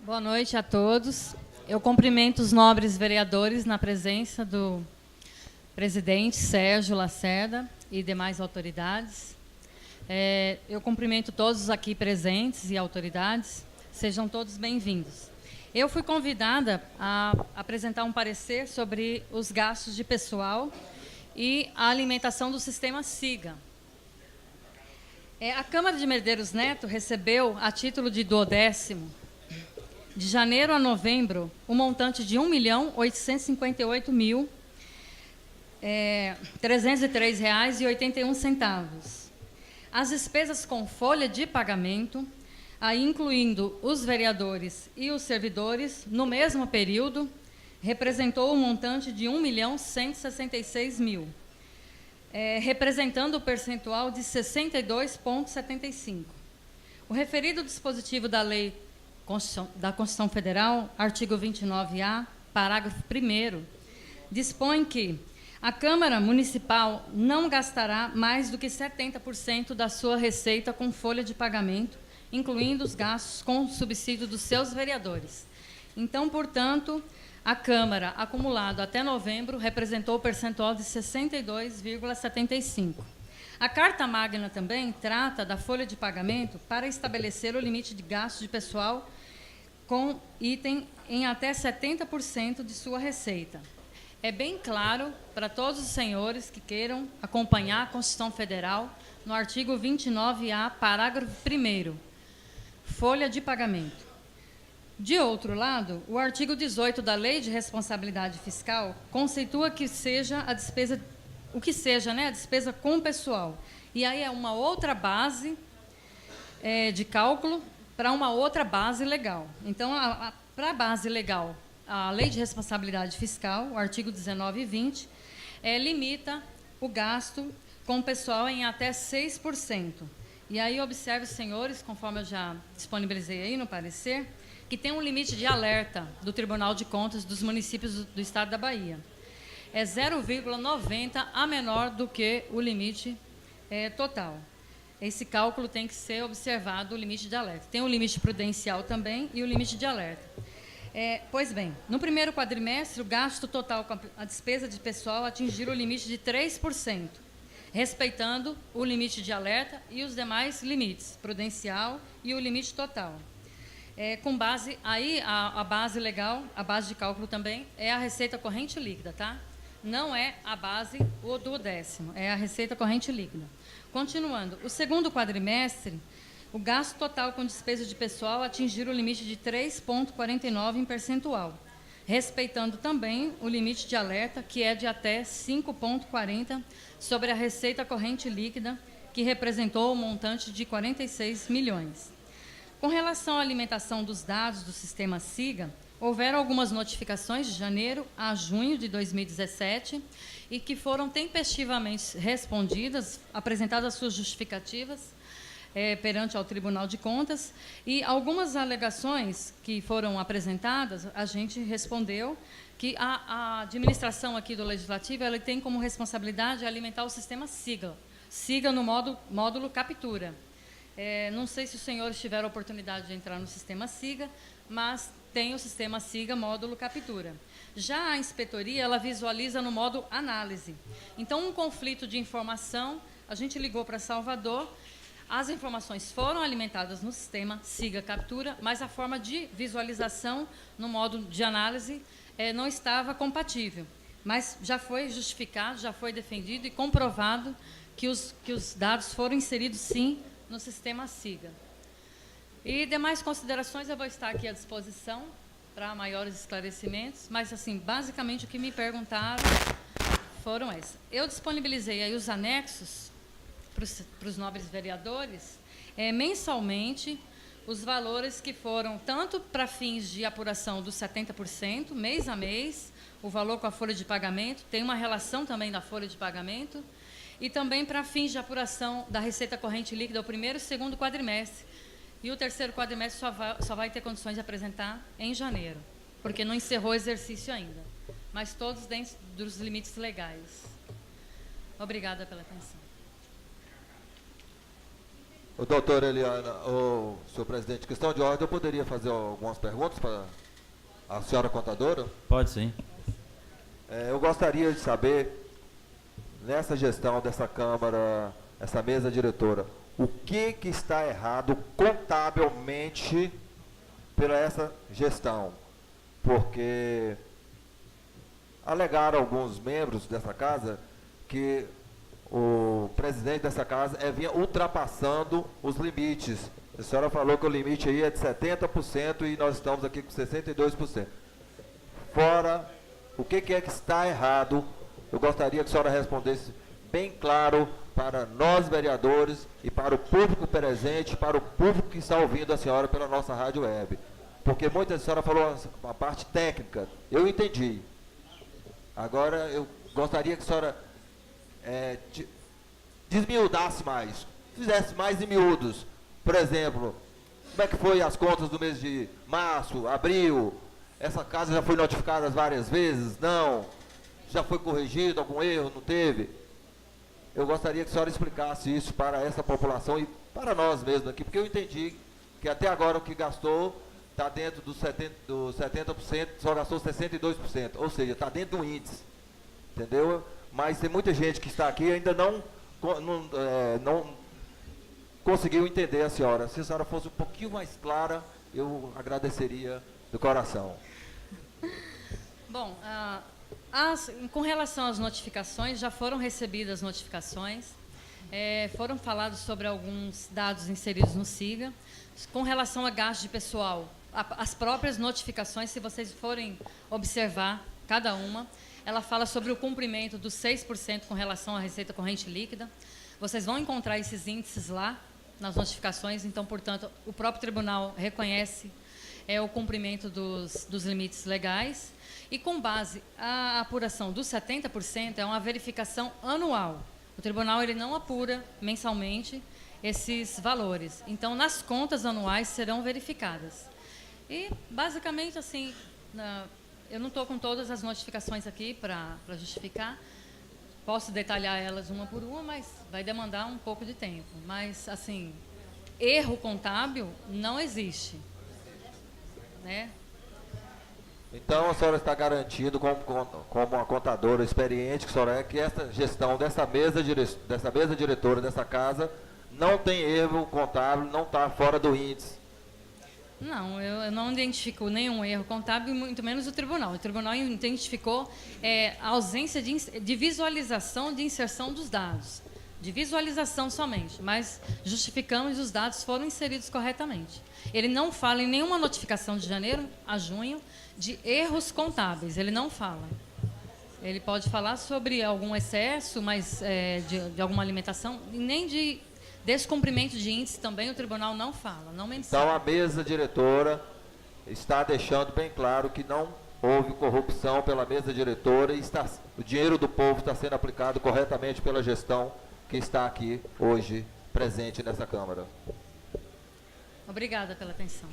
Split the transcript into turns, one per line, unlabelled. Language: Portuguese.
Boa noite a todos. Eu cumprimento os nobres vereadores na presença do presidente Sérgio Lacerda e demais autoridades. Eu cumprimento todos os aqui presentes e autoridades. Sejam todos bem-vindos. Eu fui convidada a apresentar um parecer sobre os gastos de pessoal e a alimentação do sistema SIGA. A Câmara de Medeiros Neto recebeu, a título de 12º, de janeiro a novembro, um montante de R$ 1.858.303,81. As despesas com folha de pagamento, aí incluindo os vereadores e os servidores, no mesmo período, representou um montante de R$ 1.166.000, representando o percentual de 62,75%. O referido dispositivo da Lei da Constituição Federal, artigo 29A, parágrafo 1º, dispõe que a Câmara Municipal não gastará mais do que 70% da sua receita com folha de pagamento, incluindo os gastos com o subsídio dos seus vereadores. Então, portanto, a Câmara, acumulado até novembro, representou o percentual de 62,75%. A Carta Magna também trata da folha de pagamento para estabelecer o limite de gasto de pessoal com item em até 70% de sua receita. É bem claro para todos os senhores que queiram acompanhar a Constituição Federal, no artigo 29A, parágrafo 1º, folha de pagamento. De outro lado, o artigo 18 da Lei de Responsabilidade Fiscal conceitua que seja a despesa o que seja, a despesa com pessoal. E aí é uma outra base de cálculo para uma outra base legal. Então, para a base legal, a Lei de Responsabilidade Fiscal, o artigo 19 e 20, limita o gasto com pessoal em até 6%. E aí observe, senhores, conforme eu já disponibilizei aí no parecer, que tem um limite de alerta do Tribunal de Contas dos municípios do Estado da Bahia. É 0,90 a menor do que o limite total. Esse cálculo tem que ser observado, o limite de alerta. Tem o limite prudencial também e o limite de alerta. Pois bem, no primeiro quadrimestre, o gasto total com a despesa de pessoal atingiu o limite de 3%, respeitando o limite de alerta e os demais limites, prudencial e o limite total. Com base, aí a base legal, a base de cálculo também, é a receita corrente líquida, tá? Não é a base ou do 10º, é a receita corrente líquida. Continuando, o segundo quadrimestre, o gasto total com despesa de pessoal atingiu o limite de 3,49% em percentual, respeitando também o limite de alerta, que é de até 5,40% sobre a receita corrente líquida, que representou um montante de 46 milhões. Com relação à alimentação dos dados do sistema SIGA, houveram algumas notificações de janeiro a junho de 2017 e que foram tempestivamente respondidas, apresentadas suas justificativas perante ao Tribunal de Contas, e algumas alegações que foram apresentadas, a gente respondeu que a administração aqui do Legislativo ela tem como responsabilidade alimentar o sistema SIGA no módulo captura. Não sei se os senhores tiveram a oportunidade de entrar no sistema SIGA, mas tem o sistema SIGA módulo captura. Já a inspetoria, ela visualiza no modo análise. Então, um conflito de informação, a gente ligou para Salvador, as informações foram alimentadas no sistema SIGA captura, mas a forma de visualização no modo de análise não estava compatível. Mas já foi justificado, já foi defendido e comprovado que os dados foram inseridos, sim, no sistema SIGA. E demais considerações eu vou estar aqui à disposição para maiores esclarecimentos, mas, assim, basicamente o que me perguntaram foram essas. Eu disponibilizei aí os anexos para os nobres vereadores, mensalmente, os valores que foram tanto para fins de apuração dos 70%, mês a mês, o valor com a folha de pagamento, tem uma relação também da folha de pagamento, e também para fins de apuração da receita corrente líquida, o primeiro e segundo quadrimestre. E o terceiro quadrimestre só vai ter condições de apresentar em janeiro, porque não encerrou o exercício ainda, mas todos dentro dos limites legais. Obrigada pela atenção.
O doutor Eliana, o senhor presidente, questão de ordem, eu poderia fazer algumas perguntas para a senhora contadora?
Pode sim.
Eu gostaria de saber, nessa gestão dessa Câmara, essa mesa diretora, o que está errado contabilmente pela essa gestão? Porque alegaram alguns membros dessa casa que o presidente dessa casa vinha ultrapassando os limites. A senhora falou que o limite aí é de 70% e nós estamos aqui com 62%. Fora, o que é que está errado? Eu gostaria que a senhora respondesse bem claro para nós vereadores e para o público presente, para o público que está ouvindo a senhora pela nossa rádio web. Porque muita senhora falou a parte técnica, eu entendi. Agora eu gostaria que a senhora desmiudasse mais, fizesse mais em miúdos. Por exemplo, como é que foi as contas do mês de março, abril? Essa casa já foi notificada várias vezes? Não. Já foi corrigido algum erro? Não teve? Eu gostaria que a senhora explicasse isso para essa população e para nós mesmos aqui, porque eu entendi que até agora o que gastou está dentro dos 70%, só gastou 62%, ou seja, está dentro do índice, entendeu? Mas tem muita gente que está aqui e ainda não conseguiu entender a senhora. Se a senhora fosse um pouquinho mais clara, eu agradeceria do coração.
Bom, com relação às notificações, já foram recebidas notificações, foram falados sobre alguns dados inseridos no SIGA. Com relação a gasto de pessoal, as próprias notificações, se vocês forem observar cada uma, ela fala sobre o cumprimento dos 6% com relação à receita corrente líquida. Vocês vão encontrar esses índices lá nas notificações, então, portanto, o próprio tribunal reconhece o cumprimento dos limites legais. E com base a apuração dos 70% é uma verificação anual. O tribunal ele não apura mensalmente esses valores. Então, nas contas anuais serão verificadas. E, basicamente, assim, eu não estou com todas as notificações aqui para justificar. Posso detalhar elas uma por uma, mas vai demandar um pouco de tempo. Mas, assim, erro contábil não existe, né?
Então, a senhora está garantindo, como uma contadora experiente que a senhora é, que essa gestão dessa mesa diretora dessa casa não tem erro contábil, não está fora do índice.
Não, eu não identifico nenhum erro contábil, muito menos o tribunal. O tribunal identificou a ausência de visualização de inserção dos dados. De visualização somente, mas justificamos e os dados foram inseridos corretamente. Ele não fala em nenhuma notificação de janeiro a junho de erros contábeis, ele não fala. Ele pode falar sobre algum excesso, mas de alguma alimentação, e nem de descumprimento de índice também o tribunal não fala, não menciona.
Então a mesa diretora está deixando bem claro que não houve corrupção pela mesa diretora e o dinheiro do povo está sendo aplicado corretamente pela gestão que está aqui hoje presente nessa Câmara.
Obrigada pela atenção.